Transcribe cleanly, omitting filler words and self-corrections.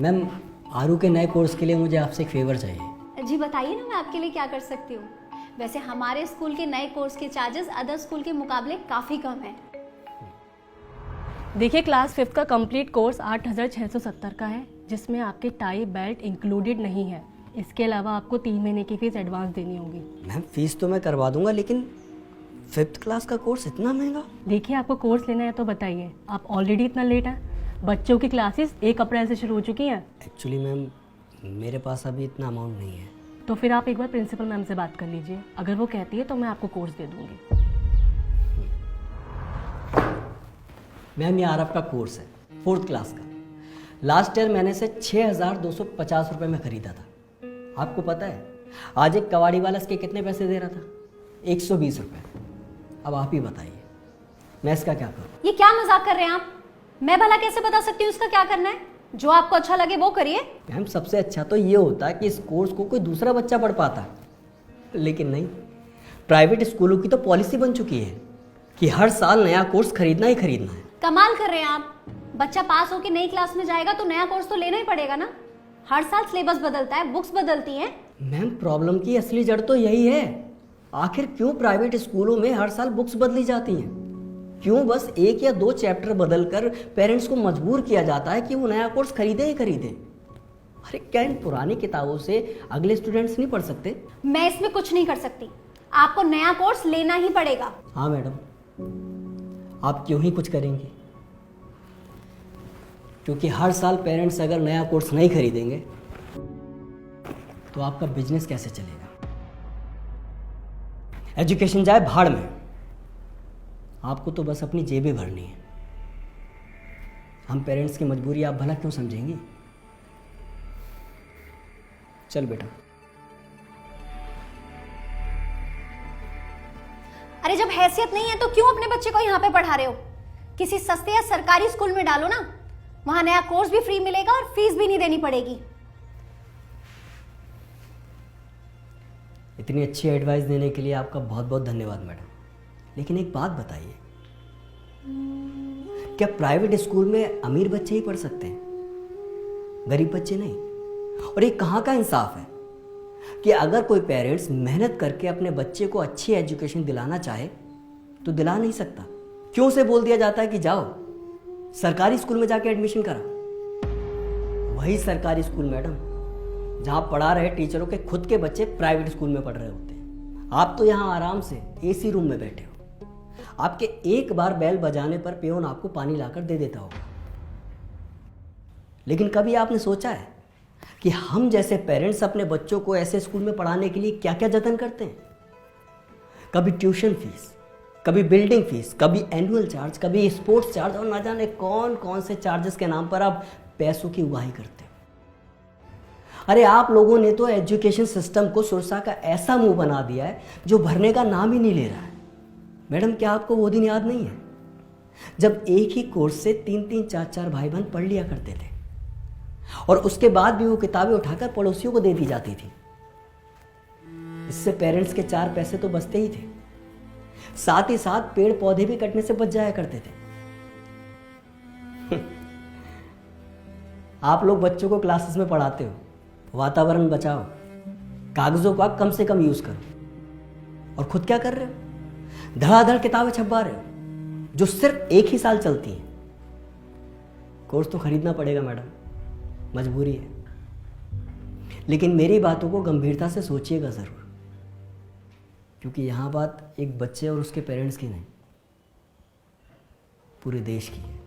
Ma'am, आरू के नए course के लिए मुझे आपसे एक फेवर चाहिए। जी बताइए ना, मैं आपके लिए क्या कर सकती हूँ। वैसे हमारे स्कूल के नए कोर्स के चार्जेस अदर स्कूल के मुकाबले काफ़ी कम है। देखिए, क्लास 5 का कंप्लीट कोर्स 8,670 का है, जिसमें आपके टाई बेल्ट इंक्लूडेड नहीं है। इसके अलावा आपको 3 महीने की फीस एडवांस देनी होगी। मैम, फीस तो मैं करवा दूंगा, लेकिन 5th क्लास का कोर्स इतना महंगा? देखिए, आपको कोर्स लेना है तो बताइए। आप ऑलरेडी इतना लेट हैं। बच्चों की क्लासेस 1 अप्रैल से शुरू हो चुकी हैं। एक्चुअली मैम, मेरे पास अभी इतना अमाउंट नहीं है। तो फिर आप एक बार प्रिंसिपल मैम से बात कर लीजिए। अगर वो कहती है तो मैं आपको कोर्स दे दूंगी। मैम, ये आरब का कोर्स है 4th क्लास का। लास्ट ईयर मैंने इसे 6,250 रुपये में ख़रीदा था। आपको पता है आज एक कबाड़ी वाला इसके कितने पैसे दे रहा था? 120 रुपये। अब आप ही बताइए, मैं इसका क्या करूँ? ये क्या मजाक कर रहे हैं आप? मैं भला कैसे बता सकती हूँ इसका क्या करना है? जो आपको अच्छा लगे वो करिए। मैम, सबसे अच्छा तो ये होता है कि इस कोर्स को कोई दूसरा बच्चा पढ़ पाता, लेकिन नहीं। प्राइवेट स्कूलों की तो पॉलिसी बन चुकी है कि हर साल नया कोर्स खरीदना ही खरीदना है। कमाल कर रहे हैं आप। बच्चा पास होकर नई क्लास में जाएगा तो नया कोर्स तो लेना ही पड़ेगा ना। हर साल सिलेबस बदलता है, बुक्स बदलती हैं। मैम, प्रॉब्लम की असली जड़ तो यही है। आखिर क्यों प्राइवेट स्कूलों में हर साल बुक्स बदली जाती हैं? क्यों बस 1 या 2 चैप्टर बदलकर पेरेंट्स को मजबूर किया जाता है कि वो नया कोर्स खरीदे ही खरीदे? अरे क्या इन पुरानी किताबों से अगले स्टूडेंट्स नहीं पढ़ सकते? मैं इसमें कुछ नहीं कर सकती। आपको नया कोर्स लेना ही पड़ेगा। हाँ मैडम, आप क्यों ही कुछ करेंगी? क्योंकि हर साल पेरेंट्स अगर नया कोर्स नहीं खरीदेंगे तो आपका बिजनेस कैसे चलेगा? एजुकेशन जाए भाड़ में, आपको तो बस अपनी जेबें भरनी है। हम पेरेंट्स की मजबूरी आप भला क्यों समझेंगी? चल बेटा। अरे जब हैसियत नहीं है तो क्यों अपने बच्चे को यहाँ पे पढ़ा रहे हो? किसी सस्ते या सरकारी स्कूल में डालो ना। वहां नया कोर्स भी फ्री मिलेगा और फीस भी नहीं देनी पड़ेगी। इतनी अच्छी एडवाइस देने के लिए आपका बहुत बहुत धन्यवाद मैडम। लेकिन एक बात बताइए, क्या प्राइवेट स्कूल में अमीर बच्चे ही पढ़ सकते हैं, गरीब बच्चे नहीं? और ये कहाँ का इंसाफ है कि अगर कोई पेरेंट्स मेहनत करके अपने बच्चे को अच्छी एजुकेशन दिलाना चाहे तो दिला नहीं सकता? क्यों से बोल दिया जाता है कि जाओ सरकारी स्कूल में जाके एडमिशन करा? वही सरकारी स्कूल मैडम जहाँ पढ़ा रहे टीचरों के खुद के बच्चे प्राइवेट स्कूल में पढ़ रहे होते हैं। आप तो यहाँ आराम से एसी रूम में बैठे हो। आपके एक बार बेल बजाने पर पियोन आपको पानी लाकर दे देता होगा। लेकिन कभी आपने सोचा है कि हम जैसे पेरेंट्स अपने बच्चों को ऐसे स्कूल में पढ़ाने के लिए क्या क्या जतन करते हैं? कभी ट्यूशन फीस, कभी बिल्डिंग फीस, कभी एनुअल चार्ज, कभी स्पोर्ट्स चार्ज, और ना जाने कौन कौन से चार्जेस के नाम पर आप पैसों की उगाही करते हो। अरे आप लोगों ने तो एजुकेशन सिस्टम को सुरसा का ऐसा मुंह बना दिया है जो भरने का नाम ही नहीं ले रहा है। मैडम, क्या आपको वो दिन याद नहीं है जब एक ही कोर्स से 3-3, 4-4 भाई बहन पढ़ लिया करते थे और उसके बाद भी वो किताबें उठाकर पड़ोसियों को दे दी जाती थी? इससे पेरेंट्स के 4 पैसे तो बचते ही थे, साथ ही साथ पेड़ पौधे भी कटने से बच जाया करते थे। आप लोग बच्चों को क्लासेस में पढ़ाते हो वातावरण बचाओ, कागजों का कम से कम यूज करो, और खुद क्या कर रहे हो? धड़ाधड़ किताबें छपवा रहे हो जो सिर्फ 1 ही साल चलती हैं। कोर्स तो खरीदना पड़ेगा मैडम, मजबूरी है। लेकिन मेरी बातों को गंभीरता से सोचिएगा जरूर, क्योंकि यहां बात एक बच्चे और उसके पेरेंट्स की नहीं, पूरे देश की है।